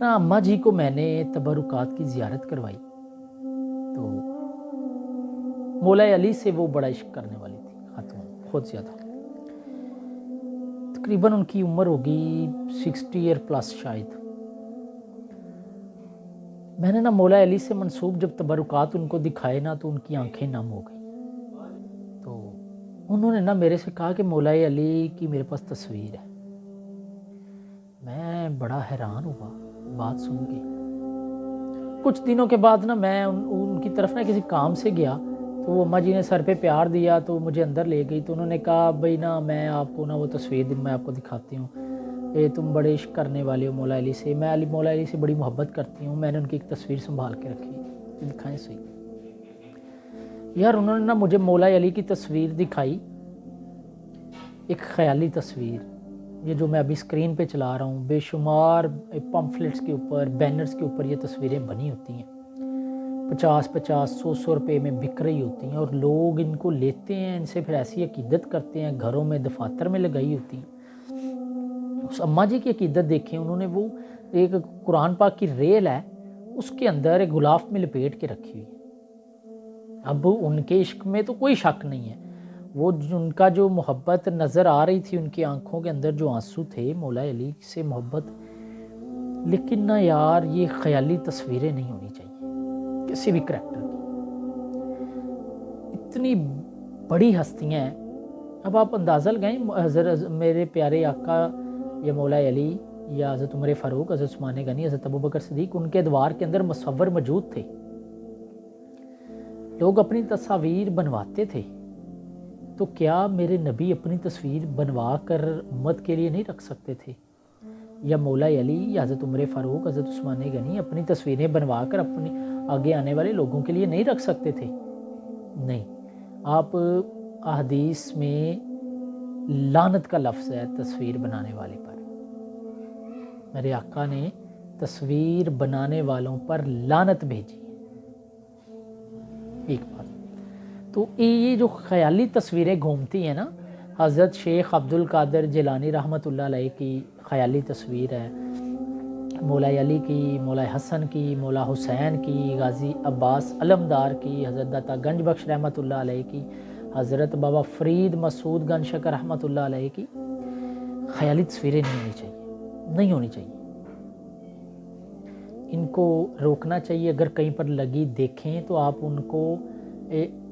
نا اماں جی کو میں نے تبرکات کی زیارت کروائی تو مولا علی سے وہ بڑا عشق کرنے والی تھی خاتون، بہت زیادہ. تقریباً ان کی عمر ہوگی 60 ایئر پلس شاید. میں نے نا مولا علی سے منسوب جب تبرکات ان کو دکھائے نا تو ان کی آنکھیں نم ہو گئی. تو انہوں نے نا میرے سے کہا کہ مولا علی کی میرے پاس تصویر ہے. میں بڑا حیران ہوا بات سن کے. کچھ دنوں کے بعد نا میں ان کی طرف نا کسی کام سے گیا تو وہ اماں جی نے سر پہ پیار دیا تو مجھے اندر لے گئی. تو انہوں نے کہا بھائی نا میں آپ کو نا وہ تصویر میں آپ کو دکھاتی ہوں، تم بڑے عشق کرنے والے ہو مولا علی سے. میں مولا علی سے بڑی محبت کرتی ہوں. میں نے ان کی ایک تصویر سنبھال کے رکھی. دکھائیں صحیح یار. انہوں نے نا مجھے مولا علی کی تصویر دکھائی، ایک خیالی تصویر. یہ جو میں ابھی اسکرین پہ چلا رہا ہوں، بے شمار پمفلٹس کے اوپر، بینرز کے اوپر یہ تصویریں بنی ہوتی ہیں. 50 100 روپے میں بک رہی ہوتی ہیں اور لوگ ان کو لیتے ہیں، ان سے پھر ایسی عقیدت کرتے ہیں، گھروں میں دفاتر میں لگائی ہوتی ہیں. اس اماں جی کی عقیدت دیکھیں، انہوں نے وہ ایک قرآن پاک کی ریل ہے اس کے اندر ایک غلاف میں لپیٹ کے رکھی ہوئی ہے. اب ان کے عشق میں تو کوئی شک نہیں ہے، وہ ان کا جو محبت نظر آ رہی تھی ان کی آنکھوں کے اندر، جو آنسو تھے مولا علی سے محبت. لیکن نا یار یہ خیالی تصویریں نہیں ہونی چاہیے کسی بھی کریکٹر کی. اتنی بڑی ہستیاں ہیں. اب آپ اندازہ لگائیں، حضرت میرے پیارے آقا یا مولا علی یا حضرت عمر فاروق، حضرت عثمان غنی، حضرت ابوبکر صدیق، ان کے ادوار کے اندر مصور موجود تھے. لوگ اپنی تصاویر بنواتے تھے، تو کیا میرے نبی اپنی تصویر بنوا کر امت کے لیے نہیں رکھ سکتے تھے؟ یا مولا علی یا حضرت عمر فاروق، حضرت عثمان غنی اپنی تصویریں بنوا کر اپنی آگے آنے والے لوگوں کے لیے نہیں رکھ سکتے تھے؟ نہیں. آپ احادیث میں لعنت کا لفظ ہے تصویر بنانے والے پر. میرے آقا نے تصویر بنانے والوں پر لعنت بھیجی. ایک بات. تو یہ جو خیالی تصویریں گھومتی ہیں نا، حضرت شیخ عبد القادر جیلانی رحمۃ اللہ علیہ کی خیالی تصویر ہے، مولا علی کی، مولا حسن کی، مولا حسین کی، غازی عباس علمدار کی، حضرت داتا گنج بخش رحمۃ اللہ علیہ کی، حضرت بابا فرید مسعود گنج شکر رحمۃ اللہ علیہ کی. خیالی تصویریں نہیں ہونی چاہیے، نہیں ہونی چاہیے. ان کو روکنا چاہیے. اگر کہیں پر لگی دیکھیں تو آپ ان کو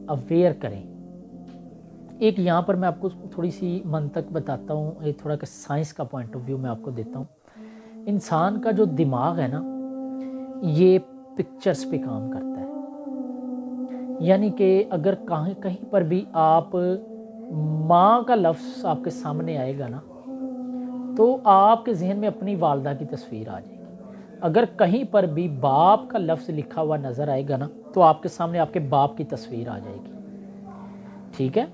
اویئر کریں. ایک یہاں پر میں آپ کو تھوڑی سی منطق بتاتا ہوں، ایک تھوڑا کہ سائنس کا پوائنٹ آف ویو میں آپ کو دیتا ہوں. انسان کا جو دماغ ہے نا، یہ پکچرز پہ کام کرتا ہے. یعنی کہ اگر کہیں پر بھی آپ ماں کا لفظ آپ کے سامنے آئے گا نا، تو آپ کے ذہن میں اپنی والدہ کی تصویر آ جائے گی. اگر کہیں پر بھی باپ کا لفظ لکھا ہوا نظر آئے گا نا، تو آپ کے سامنے آپ کے باپ کی تصویر آ جائے گی. ٹھیک ہے؟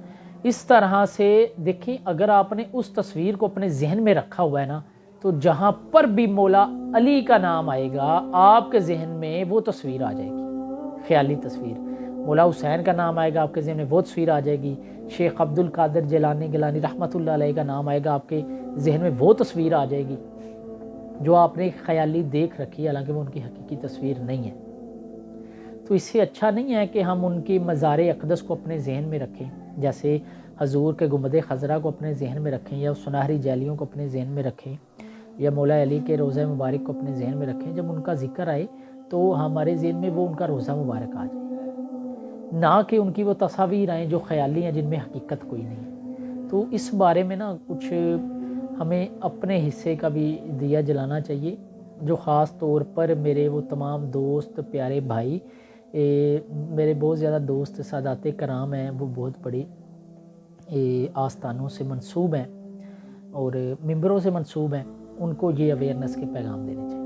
اس طرح سے دیکھیں، اگر آپ نے اس تصویر کو اپنے ذہن میں رکھا ہوا ہے نا، تو جہاں پر بھی مولا علی کا نام آئے گا آپ کے ذہن میں وہ تصویر آ جائے گی، خیالی تصویر. مولا حسین کا نام آئے گا آپ کے ذہن میں وہ تصویر آ جائے گی. شیخ عبد القادر جیلانی رحمۃ اللہ علیہ کا نام آئے گا آپ کے ذہن میں وہ تصویر آ جائے گی جو آپ نے خیالی دیکھ رکھی ہے، حالانکہ وہ ان کی حقیقی تصویر نہیں ہے. تو اس سے اچھا نہیں ہے کہ ہم ان کی مزار اقدس کو اپنے ذہن میں رکھیں، جیسے حضور کے گنبد خضرا کو اپنے ذہن میں رکھیں، یا سنہری جیلیوں کو اپنے ذہن میں رکھیں، یا مولا علی کے روضہ مبارک کو اپنے ذہن میں رکھیں. جب ان کا ذکر آئے تو ہمارے ذہن میں وہ ان کا روضہ مبارک آ جائے، نہ کہ ان کی وہ تصاویر آئیں جو خیالی ہیں، جن میں حقیقت کوئی نہیں. تو اس بارے میں نا کچھ ہمیں اپنے حصے کا بھی دیا جلانا چاہیے. جو خاص طور پر میرے وہ تمام دوست، پیارے بھائی، میرے بہت زیادہ دوست سادات کرام ہیں، وہ بہت بڑی آستانوں سے منسوب ہیں اور ممبروں سے منسوب ہیں، ان کو یہ اویئرنیس کے پیغام دینے چاہیے.